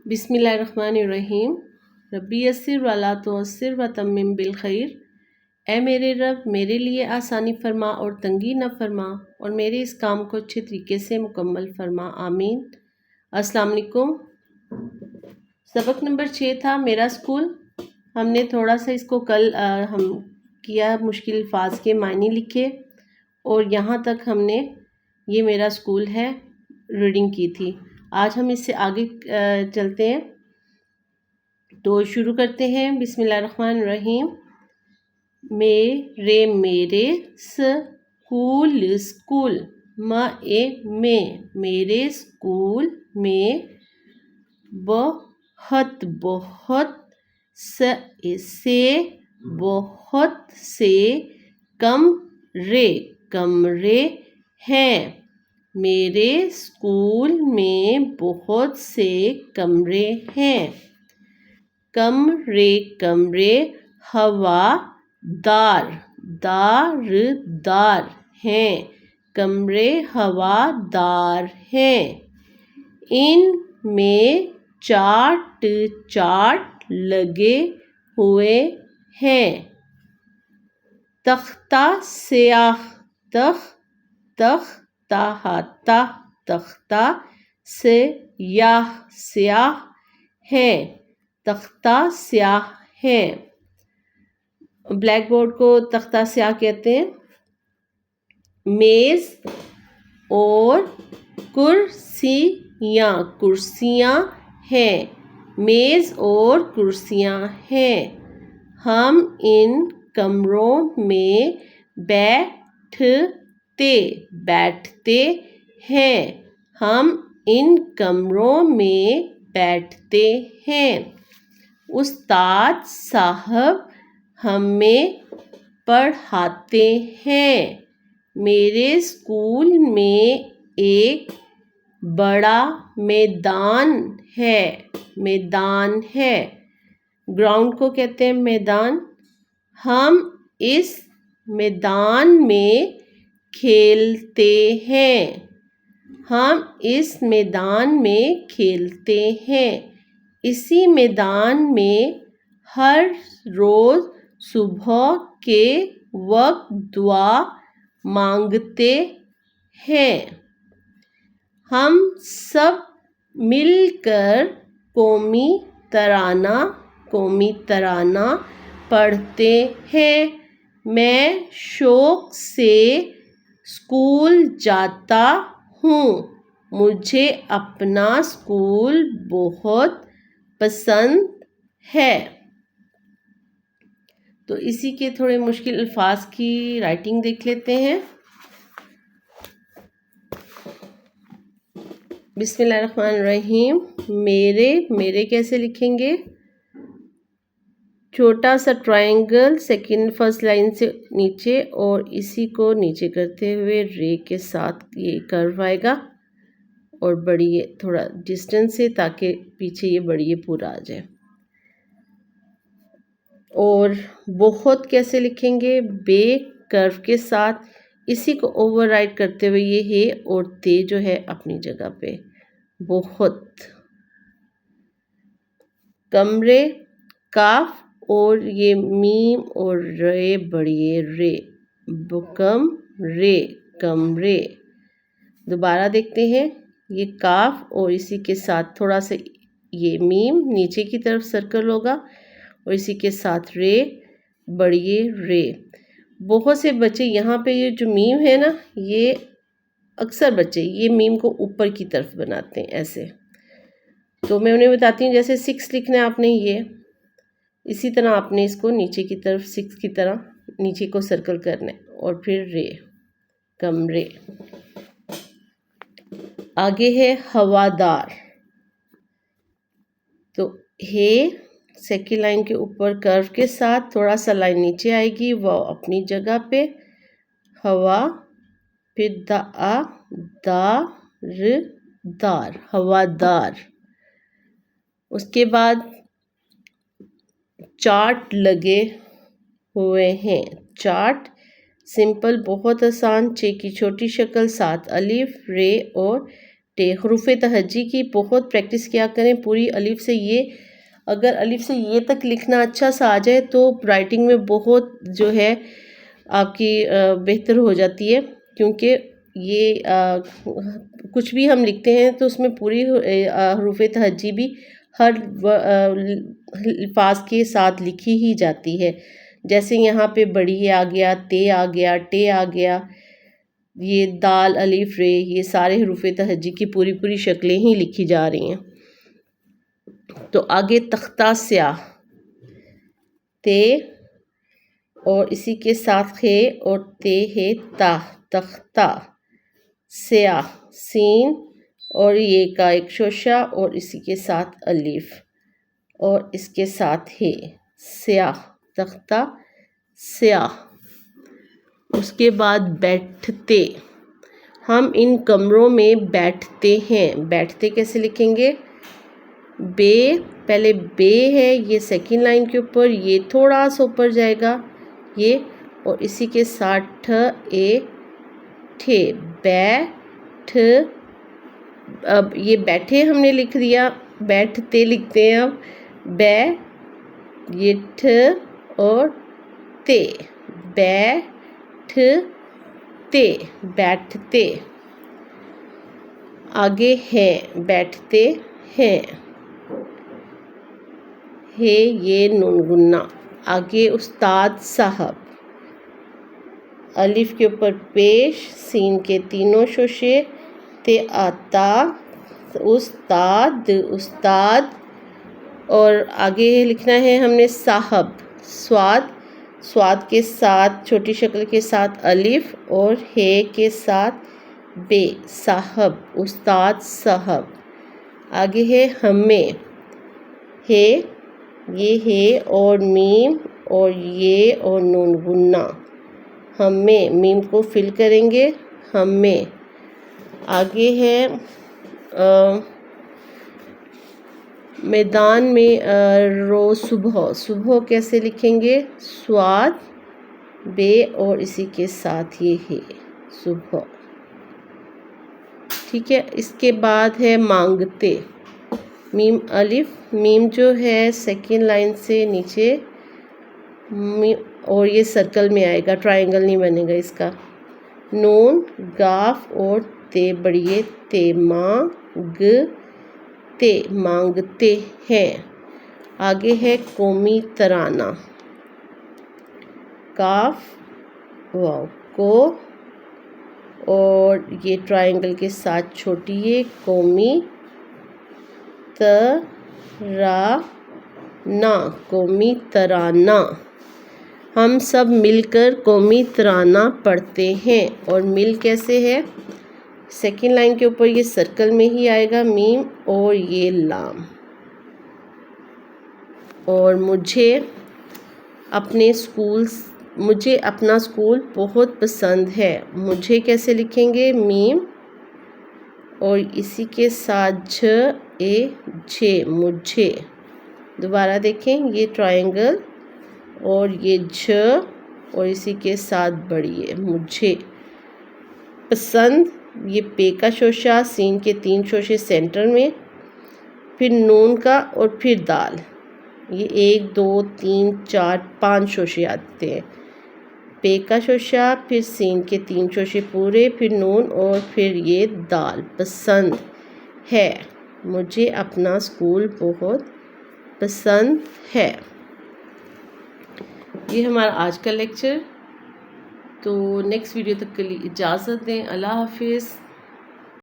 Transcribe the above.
बिस्मिल्लाहिर्रहमानिर्रहीम। रब्बी यस्सिर वला तुअस्सिर व तम्मिम बिल खैर। ए मेरे रब, मेरे लिए आसानी फरमा और तंगी न फरमा, और मेरे इस काम को अच्छे तरीके से मुकम्मल फरमा, आमीन। अस्सलाम वालेकुम। सबक नंबर 6 था मेरा स्कूल। हमने थोड़ा सा इसको कल हम किया, मुश्किल अल्फाज के मायने लिखे और यहाँ तक हमने ये मेरा स्कूल है रीडिंग की थी। आज हम इससे आगे चलते हैं, तो शुरू करते हैं। बिस्मिल्लाहिर्रहमानिर्रहीम। मेरे स्कूल स्कूल में मेरे स्कूल में बहुत बहुत से बहुत से कमरे हैं। मेरे स्कूल में बहुत से कमरे हैं। कमरे हवादार दार हैं। कमरे हवादार हैं। इनमें चार्ट लगे हुए हैं। तख्ता स्याह तख्ता स्याह है। तख्ता स्याह है। ब्लैक बोर्ड को तख्ता स्याह कहते हैं। मेज़ और कुर्सियाँ हैं। मेज़ और कुर्सियाँ हैं। हम इन कमरों में बैठते हैं। हम इन कमरों में बैठते हैं। उस्ताद साहब हमें पढ़ाते हैं। मेरे स्कूल में एक बड़ा मैदान है। ग्राउंड को कहते हैं मैदान। हम इस मैदान में खेलते हैं। हम इस मैदान में खेलते हैं। इसी मैदान में हर रोज़ सुबह के वक्त दुआ मांगते हैं। हम सब मिलकर कौमी तराना पढ़ते हैं। मैं शौक से स्कूल जाता हूँ। मुझे अपना स्कूल बहुत पसंद है। तो इसी के थोड़े मुश्किल अल्फाज की राइटिंग देख लेते हैं। बिस्मिल्लाहिर्रहमानिर्रहीम। मेरे कैसे लिखेंगे? छोटा सा ट्रायंगल फर्स्ट लाइन से नीचे, और इसी को नीचे करते हुए रे के साथ ये कर्व आएगा, और बढ़िए थोड़ा डिस्टेंस से, ताकि पीछे ये बढ़िए पूरा आ जाए। और बहुत कैसे लिखेंगे? बे कर्व के साथ, इसी को ओवरराइड करते हुए ये है और ते जो है अपनी जगह पे। बहुत। कमरे काफ और ये मीम और रे बढ़िए रे। कमरे। दोबारा देखते हैं। ये काफ और इसी के साथ थोड़ा सा ये मीम नीचे की तरफ सर्कल होगा, और इसी के साथ रे बढ़िए रे। बहुत से बच्चे यहाँ पे ये जो मीम है ना, ये अक्सर बच्चे ये मीम को ऊपर की तरफ बनाते हैं ऐसे। तो मैं उन्हें बताती हूँ, जैसे 6 लिखना है आपने, ये इसी तरह आपने इसको नीचे की तरफ 6 की तरह नीचे को सर्कल करना है, और फिर रे। कमरे। आगे है हवादार। तो हे सेकेंड लाइन के ऊपर कर्व के साथ थोड़ा सा लाइन नीचे आएगी, वो अपनी जगह पे। हवा, फिर दार हवादार। उसके बाद चार्ट लगे हुए हैं। चार्ट सिंपल, बहुत आसान। 6 की छोटी शक्ल, 7 अलिफ रे और टे। हरूफ तहज्जी की बहुत प्रैक्टिस किया करें। पूरी अलिफ से ये, अगर अलिफ से ये तक लिखना अच्छा सा आ जाए तो राइटिंग में बहुत जो है आपकी बेहतर हो जाती है, क्योंकि ये कुछ भी हम लिखते हैं तो उसमें पूरी हरूफ तहज्जी भी हर अल्फाज के साथ लिखी ही जाती है। जैसे यहाँ पे बड़ी आ गया, ते आ गया, टे आ गया, ये दाल, अलिफ, रे, ये सारे हरूफ तहज्जी की पूरी पूरी शक्लें ही लिखी जा रही हैं। तो आगे तख्ता स्याह, ते और इसी के साथ खे और ते है ता, तख्ता स्याह, सीन और ये का एक शोशा और इसी के साथ अलिफ और इसके साथ है स्याह, तख्ता स्याह। उसके बाद बैठते, हम इन कमरों में बैठते हैं। बैठते कैसे लिखेंगे? बे, पहले बे है, ये सेकंड लाइन के ऊपर, ये थोड़ा सा ऊपर जाएगा ये, और इसी के साथ ठ ए ठे, बैठ। अब ये बैठे हमने लिख दिया, बैठते लिखते हैं अब। बै, ये ठ और ते, बैठ ते, बैठते। आगे हैं, बैठते हैं, है ये नून गुन्ना। आगे उस्ताद साहब, अलिफ के ऊपर पेश, सीन के तीनों शोशे, ते आता, उस्ताद, उस्ताद। और आगे लिखना है हमने साहब, स्वाद, स्वाद के साथ छोटी शक्ल के साथ अलिफ और हे के साथ बे, साहब, उस्ताद साहब। आगे है हमें, है, ये है और मीम और ये और नून गुन्ना, हमें, मीम को फिल करेंगे, हमें। आगे है मैदान में रो, सुबह, सुबह कैसे लिखेंगे? स्वाद, बे और इसी के साथ ये है सुबह। ठीक है। इसके बाद है मांगते, मीम अलिफ, मीम जो है सेकेंड लाइन से नीचे और ये सर्कल में आएगा, ट्रायंगल नहीं बनेगा इसका। नून, गाफ और ते बढ़िए, ते मांग ते, मांगते हैं। आगे है कौमी तराना, काफ, वाव, को और ये ट्रायंगल के साथ छोटी ये कौमी तराना, कौमी तराना। हम सब मिलकर कौमी तराना पढ़ते हैं। और मिल कैसे है? सेकेंड लाइन के ऊपर ये सर्कल में ही आएगा, मीम और ये लाम। और मुझे अपना स्कूल बहुत पसंद है। मुझे कैसे लिखेंगे? मीम और इसी के साथ झ ए झे, मुझे। दोबारा देखें, ये ट्रायंगल और ये झ और इसी के साथ बढ़िए, मुझे पसंद। ये पे का शोशा, सीन के 3 शोशे सेंटर में, फिर नून का और फिर दाल, ये 1 2 3 4 5 शोशे आते हैं। पे का शोशा, फिर सीन के 3 शोशे पूरे, फिर नून और फिर ये दाल, पसंद है। मुझे अपना स्कूल बहुत पसंद है। ये हमारा आज का लेक्चर। तो नेक्स्ट वीडियो तक के लिए इजाज़त दें। अल्लाह हाफिज़।